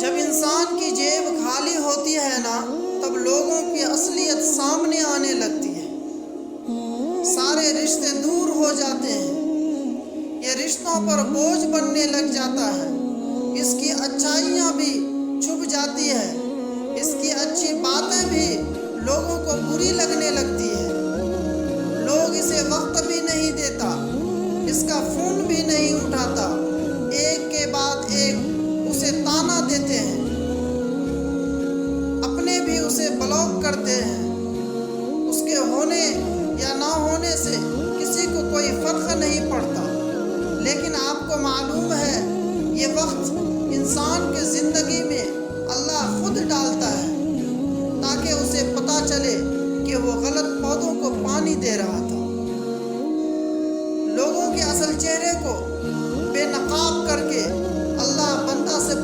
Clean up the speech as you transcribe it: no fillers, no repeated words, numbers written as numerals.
جب انسان کی جیب خالی ہوتی ہے نا، تب لوگوں کی اصلیت سامنے آنے لگتی ہے۔ سارے رشتے دور ہو جاتے ہیں، یہ رشتوں پر بوجھ بننے لگ جاتا ہے۔ اس کی اچھائیاں بھی چھپ جاتی ہے، اس کی اچھی باتیں بھی لوگوں کو بری لگنے لگتی ہے۔ لوگ اسے وقت بھی نہیں دیتا، اس کا فون بھی نہیں اٹھاتا، ایک کے بعد ایک اسے طعنہ دیتے ہیں، اپنے بھی اسے بلاک کرتے ہیں۔ اس کے ہونے یا نہ ہونے سے کسی کو کوئی فرق نہیں پڑتا، لیکن آپ کو معلوم ہے یہ وقت انسان کی زندگی میں اللہ خود ڈالتا ہے تاکہ اسے پتہ چلے کہ وہ غلط پودوں کو پانی دے رہا تھا۔ لوگوں کے اصل چہرے کو بے نقاب کر کے اللہ بندہ سے